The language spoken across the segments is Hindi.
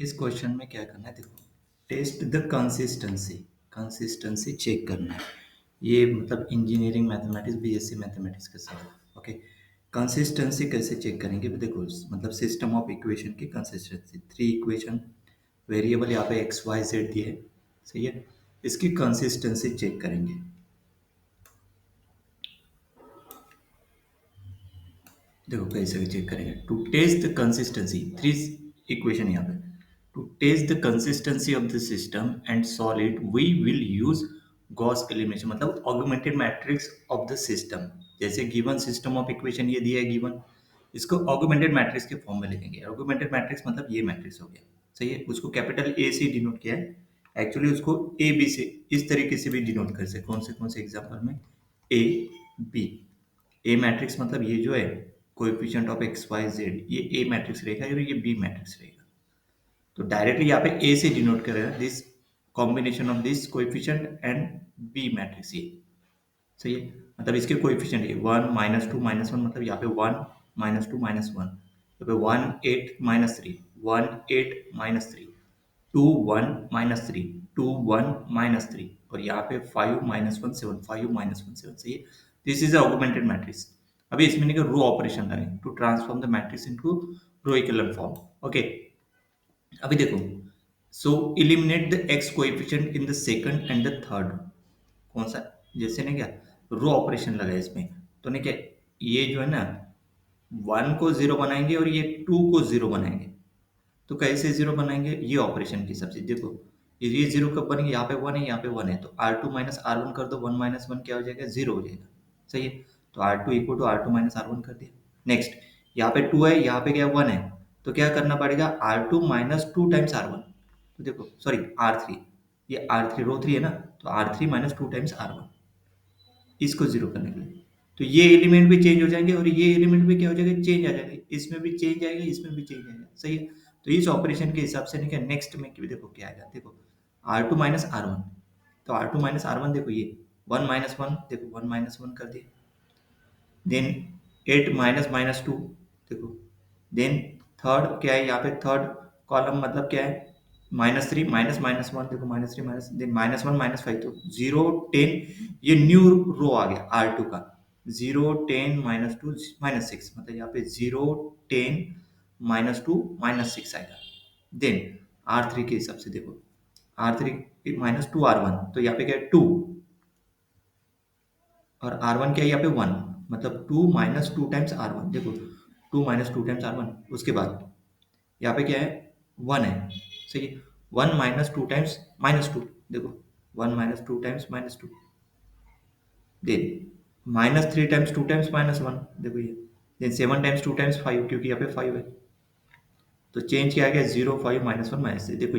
इस क्वेश्चन में क्या करना है देखो, test the consistency, consistency check करना है। ये मतलब इंजीनियरिंग मैथमेटिक्स बीएससी मैथमेटिक्स के साथ ओके। कंसिस्टेंसी कैसे चेक करेंगे देखो, मतलब सिस्टम ऑफ इक्वेशन की कंसिस्टेंसी, थ्री इक्वेशन, वेरिएबल यहाँ पे एक्स वाई जेड दिए है, सही है। इसकी कंसिस्टेंसी चेक करेंगे। देखो कैसे चेक करेंगे, to test the consistency, three equation यहाँ पे। To test the consistency of the system and solid we will use Gauss elimination, मतलब augmented matrix of the system. जैसे गिवन सिस्टम ऑफ इक्वेशन ये दिया है गिवन, इसको ऑगमेंटेड मैट्रिक्स के फॉर्म में लिखेंगे। ऑगमेंटेड मैट्रिक्स मतलब ये मैट्रिक्स हो गया, सही है। उसको कैपिटल ए से डिनोट किया है, एक्चुअली उसको ए बी से इस तरीके से भी डिनोट कर सकते। कौन से एग्जाम्पल में, ए बी। ए मैट्रिक्स मतलब ये जो है coefficient of x y z, ये ए मैट्रिक्स रहेगा और ये बी मैट्रिक्स रहेगा। तो डायरेक्टली यहाँ पे ए से डिनोट करेगा, this combination of this coefficient and B matrix, ये सही है। मतलब इसके कोएफिशिएंट ये 1 -2 -1, मतलब यहाँ पे 1 -2 -1, यहाँ पे 1 8 -3, 1 8 -3, 2 1 -3, 2 1 -3, और यहाँ पे 5 -1 7, 5 -1 7, सही है। This is augmented matrix. अभी इसमें नहीं रो ऑपरेशन करें to transform the matrix into row equivalent form, okay. अभी देखो, so eliminate the x coefficient in the second and the third. कौन सा, जैसे ने क्या रो ऑपरेशन लगा है इसमें, तो ने क्या, ये जो है ना 1 को 0 बनाएंगे और ये 2 को 0 बनाएंगे। तो कैसे 0 बनाएंगे, ये ऑपरेशन की सबसे देखो, ये 0 कब बनेंगे, यहाँ पे 1 है, यहाँ पे 1 है, तो R2 माइनस R1 कर दो, 1 माइनस 1 क्या हो जाएगा, 0 हो जाएगा, सही है। तो R2 equal to R2 minus R1 कर दिया। नेक्स्ट, यहाँ पे 2 है, यहाँ पे क्या 1 है, तो क्या करना पड़ेगा, R2 माइनस 2 टाइम्स R1। तो देखो सॉरी R3, ये R3 रो 3 है ना, तो R3 माइनस 2 टाइम्स R1, इसको 0 करने के लिए। तो ये एलिमेंट भी चेंज हो जाएंगे और ये एलिमेंट भी क्या हो जाएगा, चेंज आ जाएगा, इसमें भी चेंज आएगा, इसमें भी चेंज आएगा, सही है। तो इस ऑपरेशन के हिसाब से नहीं क्या, नेक्स्ट में देखो क्या आएगा, देखो R2 माइनस R1, तो R2 माइनस R1 देखो ये 1 माइनस 1, देखो 1 माइनस 1 कर दिया। देन 8 माइनस माइनस 2, देखो। देन थर्ड क्या है, यहाँ पे थर्ड कॉलम मतलब क्या है, -3 माइनस माइनस 1, देखो -3 माइनस, देन -1 -5, तो 0 10, ये न्यू रो आ गया R2 का, 0 10 -2 -6, मतलब यहाँ पे 0 10 -2 -6 आएगा। देन R3 के हिसाब से देखो, R3 -2 R1, तो यहाँ पे क्या है 2, और R1 क्या है यहाँ पे 1, मतलब 2 माइनस 2 टाइम्स R1, देखो 2 माइनस 2 टाइम्स R1। उसके बाद यहाँ पे क्या है 1 है, सही है। 1 माइनस 2 टाइम्स -2, देखो 1 minus 2 times -2, then -3 times 2 times -1, देखो ये। देन 7 टाइम्स 2 टाइम्स 5, क्योंकि यहाँ पे 5 है, तो चेंज क्या आ गया 0 5 -1 -3, देखो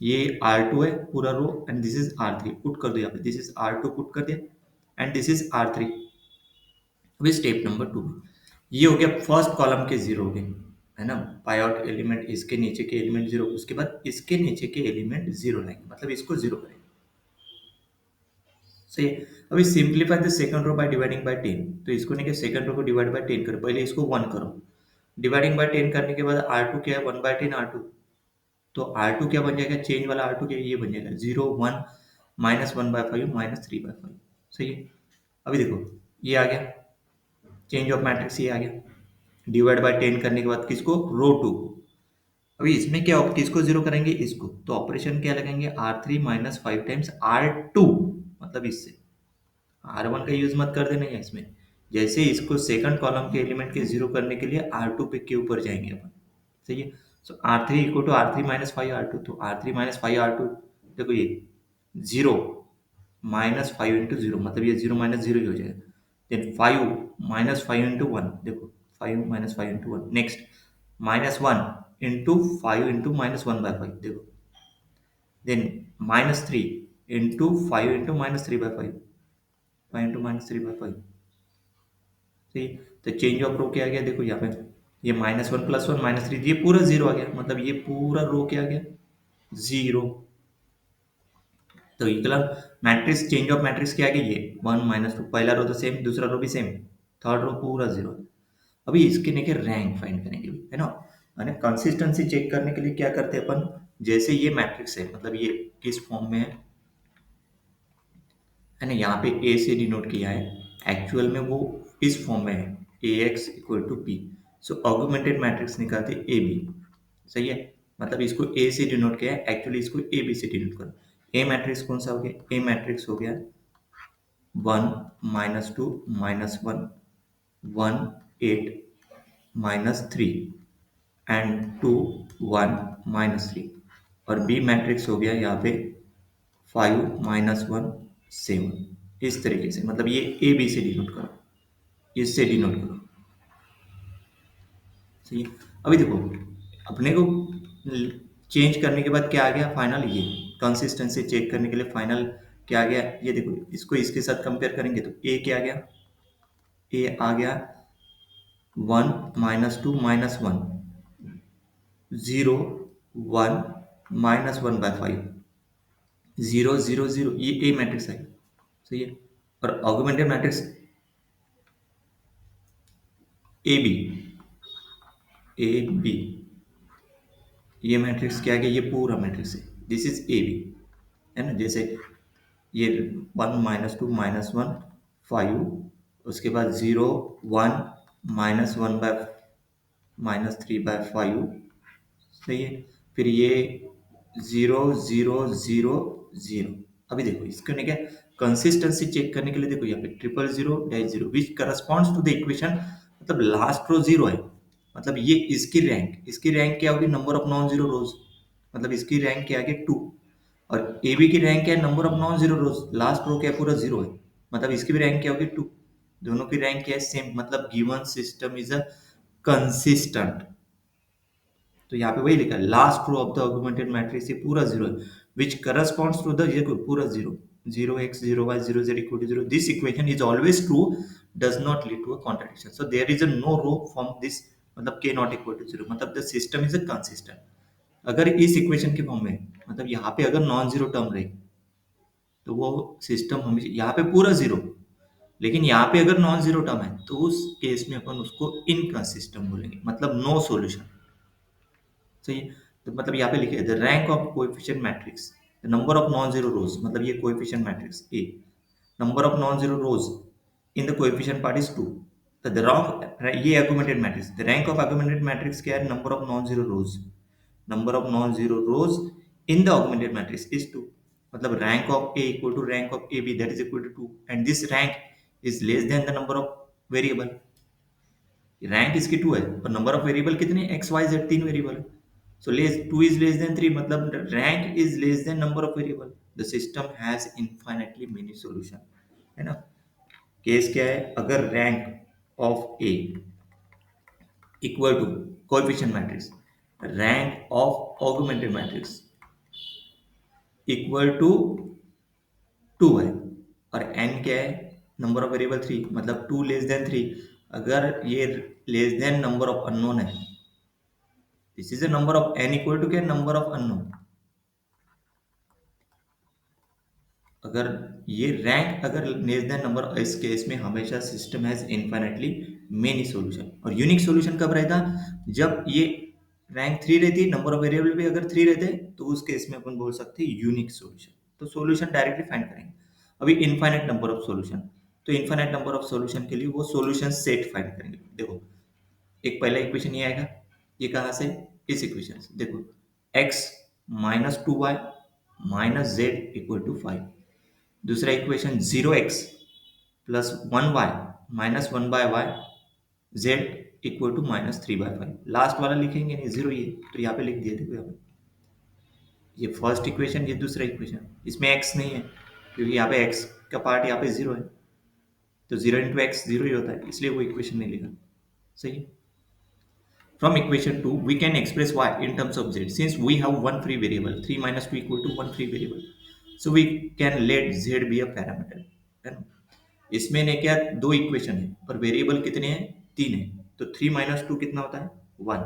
ये R2 है पूरा row, and this is R3, put कर दो यहाँ पे, दिस इज R2 पुट कर दिया, एंड दिस इज R3। अभी स्टेप नंबर 2, ये हो गया फर्स्ट कॉलम के 0 हो गए, है ना। पायोट एलिमेंट, इसके नीचे के एलिमेंट 0, उसके बाद इसके नीचे के एलिमेंट 0 लाएंगे, मतलब इसको 0 करेंगे, सही है। अभी simplify the second row by dividing by 10, तो इसको नहीं कि सेकंड रो को डिवाइड बाय 10 करो, पहले इसको 1 करो। डिवाइडिंग बाय 10 करने के बाद R2 क्या है, 1 बाय 10 R2, तो R2 क्या बन जाएगा, चेंज वाला R2 क्या है, ये बन जाएगा 0 1 -1 बाय 5 -3 बाय 5, सही है। अभी देखो ये आ गया चेंज ऑफ मैट्रिक्स, ये आ गया डिवाइड बाय 10 करने के बाद किसको, रो 2 को। अभी इसमें क्या किसको 0 करेंगे, इसको, तो ऑपरेशन क्या लगाएंगे, R3 माइनस 5 टाइम्स R2, मतलब इससे R1 का यूज मत कर देना है इसमें। जैसे इसको सेकंड कॉलम के एलिमेंट के 0 करने के लिए R2 पे के ऊपर जाएंगे अपन, सही है। सो R3 equal to R3 minus 5 R2, तो R3 माइनस 5 R2, देखो ये 0 -5 इंटू 0, मतलब ये 0 माइनस 0 ही हो जाएगा। देन 5 -5 इंटू 1, देखो 5 -5 into 1, next -1 into 5 into -1 by 5, देखो। Then -3 into 5 into -3 by 5, 5 into -3 by 5, सही। तो चेंज ऑफ रो क्या आ गया, देखो यहाँ पे ये -1 + 1 -3, ये पूरा 0 आ गया, मतलब ये पूरा रो क्या आ गया 0। तो equal matrix, change of matrix क्या आ गया, ये 1 -2, पहला रो तो सेम, दूसरा रो भी सेम, थर्ड रो पूरा 0। अभी इसके लेके रैंक फाइंड करेंगे, है ना। है ना। कंसिस्टेंसी चेक करने के लिए क्या करते हैं अपन, जैसे ये मैट्रिक्स है, मतलब ये किस फॉर्म में है ना, यहाँ पे ए से डिनोट किया है, एक्चुअल में वो इस फॉर्म में है, A x equal to P. So augmented matrix निकालते ए बी, सही है। मतलब इसको ए से डिनोट किया है, एक्चुअली इसको ए बी से डिनोट करो। ए मैट्रिक्स कौन सा हो गया, ए मैट्रिक्स हो गया 1 -2 -1 1 8 -3 एंड 2 1 -3। और बी मैट्रिक्स हो गया यहाँ पे 5 -1 7। इस तरीके से, मतलब ये ए बी से डिनोट करो, इससे डिनोट करो, सही है। अभी देखो, अपने को चेंज करने के बाद क्या आ गया फाइनल, ये कंसिस्टेंसी चेक करने के लिए फाइनल क्या आ गया, ये देखो, इसको इसके साथ कंपेयर करेंगे तो ए क्या आ गया, ए आ गया 1 -2 -1 0 1 -1/5 0 0 0, ये ए मैट्रिक्स है, सही है। और augmented matrix A B, A B, ये मैट्रिक्स क्या है, ये पूरा मैट्रिक्स है, दिस इज ए बी, है ना। जैसे ये 1 -2 -1 5, उसके बाद 0 1 -1/-3/5, सही है। फिर ये 0 0 0 0। अभी देखो इसको नहीं क्या, कंसिस्टेंसी चेक करने के लिए देखो यहाँ पे 0 0 0 विच करस्पॉन्ड्स टू द इक्वेशन, मतलब लास्ट रो जीरो है, मतलब ये इसकी रैंक क्या होगी, number of non zero rows, मतलब इसकी रैंक क्या है 2। और ए बी की रैंक क्या है, number of non zero rows, last row क्या है, पूरा जीरो है, मतलब इसकी भी रैंक क्या होगी 2। दोनों की रैंक क्या है, सेम, मतलब given system is a consistent. तो यहाँ पे वही लिखा है, last row of the augmented matrix ये पूरा जीरो है, विच करस्पॉन्ड्स टू द, ये पूरा zero, 0 x 0 y 0 z equal to 0, this equation is always true, does not lead to a contradiction, so there is a no row from this, मतलब k नॉट इक्वल टू 0, मतलब the system is a consistent. अगर इस इक्वेशन के फॉर्म में, मतलब यहाँ पे अगर नॉन जीरो टर्म रहे तो वो सिस्टम हमेशा, यहाँ पे पूरा जीरो, लेकिन यहाँ पे अगर नॉन जीरो टर्म है तो उस केस में अपन उसको इनकंसिस्टेंट बोलेंगे, मतलब नो सॉल्यूशन, सही है। तो मतलब यहाँ पे लिखे the rank of coefficient matrix, the number of non zero rows, मतलब ये coefficient matrix A, number of non zero rows in the coefficient part is 2। तो द रैंक, ये argumented matrix, the rank of argumented matrix क्या है, number of non zero rows, number of non zero rows in the augmented matrix is 2। मतलब rank of A equal to rank of A B, that is equal to 2, and this rank is less than the number of variable. Rank इसकी 2 है और नंबर ऑफ वेरिएबल कितने, एक्स वाई जेड 3 वेरिएबल है। So less 2 is less than 3, मतलब rank is less than number of variable, the system has infinitely many solution, है ना। केस क्या है, अगर rank of A equal to coefficient matrix, rank of augmented matrix equal to 2 है, और n क्या है, नंबर ऑफ वेरिएबल 3, मतलब 2 लेस देन 3, अगर ये less than number of unknown है, this is a number of n equal to क्या, नंबर ऑफ अननोन। अगर ये रैंक अगर लेस देन नंबर, इस केस में हमेशा system has infinitely many solution. और यूनिक सॉल्यूशन कब रहता, जब ये रैंक 3 रहती, नंबर ऑफ वेरिएबल भी अगर 3 रहते, तो उस केस में अपन बोल सकते हैं यूनिक सॉल्यूशन। तो सॉल्यूशन डायरेक्टली फाइंड करेंगे। अभी इनफाइनाइट नंबर ऑफ सॉल्यूशन, तो इनफाइनाइट नंबर ऑफ सॉल्यूशन के लिए वो सॉल्यूशन सेट फाइंड करेंगे। देखो, एक पहला इक्वेशन ये आएगा, ये कहाँ से, इस इक्वेशन से, देखो x -2y -z equal to 5। दूसरा equation 0x + 1y -1/y z equal to -3/5। Last वाला लिखेंगे नहीं, जीरो, ये तो यहाँ पे लिख दिया, देखो यहाँ पे, ये फर्स्ट इक्वेशन, ये दूसरा इक्वेशन, इसमें x नहीं है क्योंकि यहाँ पे x का पार्ट यहाँ पे जीरो है, तो 0 इंटू एक्स जीरो ही होता है, इसलिए वो इक्वेशन नहीं लिखा, सही है। From equation 2, we can express y in terms of z. Since we have one free variable, 3 minus 2 equal to one free variable. So we can let z be a parameter. है ना? इसमें ने क्या, दो इक्वेशन है और वेरिएबल कितने हैं, 3 है। तो 3 माइनस 2 कितना होता है, 1।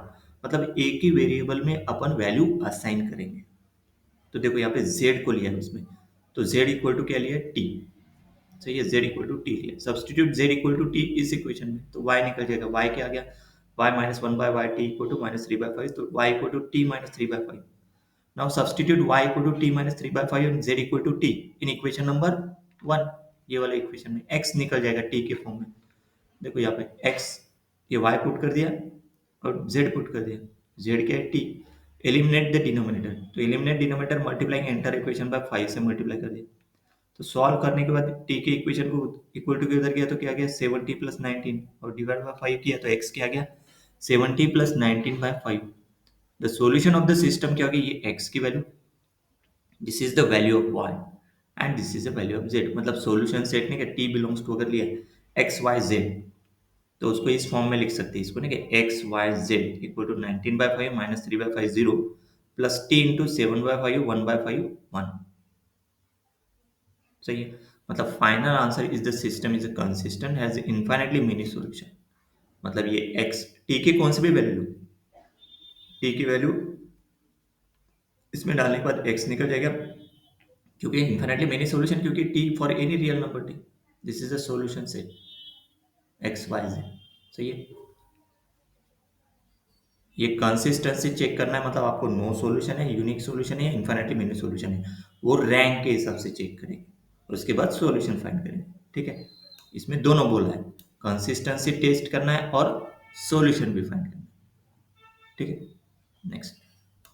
मतलब एक ही वेरिएबल में अपन वैल्यू असाइन करेंगे। तो देखो यहाँ पे z को लिया है उसमें, तो z इक्वल टू क्या लिया, t, सही है, z इक्वल टू टी लिया। Substitute z equal to t इस इक्वेशन में, तो y निकल जाएगा, y क्या आ गया, y minus 1 by y t equal to minus 3 by 5, तो y equal to t minus 3 by 5. Now substitute y equal to t minus 3 by 5 and z equal to t in equation number 1. ये वाला इक्वेशन में x निकल जाएगा t के फॉर्म में. देखो यहाँ पे x, ये y पुट कर दिया और z पुट कर दिया. z क्या है? t. एलिमिनेट द डिनोमिनेटर, तो eliminate denominator multiplying enter equation by 5 से मल्टीप्लाई कर दिया. तो सॉल्व करने के बाद t के इक्वेशन को इक्वल टू के उधर किया तो क्या गया 70 प्लस 19 और डिवाइड बाय 5 किया तो x क्या गया 70 plus 19 by 5. The solution of the system क्या होगी, ये x की वैल्यू, this is the value of y and this is the value of z. मतलब सॉल्यूशन सेट नहीं कि t बिलोंग्स टू अगर लिया x y z तो उसको इस फॉर्म में लिख सकते हैं इसको नहीं कि x y z equal to 19 by 5 minus 3 by 5 0 plus t into 7 by 5 1 by 5 1. सही है. मतलब final answer is the system is consistent has infinitely many solution. मतलब ये x t की कौन सी भी वैल्यू, t की वैल्यू इसमें डालने के बाद x निकल जाएगा क्योंकि इनफाइनाइटली मेनी सॉल्यूशन, क्योंकि t for any real number t. This is the solution set x y z. सही है. ये कंसिस्टेंसी चेक करना है, मतलब आपको नो सॉल्यूशन है, यूनिक सॉल्यूशन है या इनफाइनाइटली मेनी सॉल्यूशन है, वो रैंक के हिसाब से चेक करेंगे और उसके बाद सॉल्यूशन फाइंड करेंगे. ठीक है. इसमें दोनों बोला है, कंसिस्टेंसी टेस्ट करना है और सॉल्यूशन भी फाइंड करना है. ठीक है. नेक्स्ट.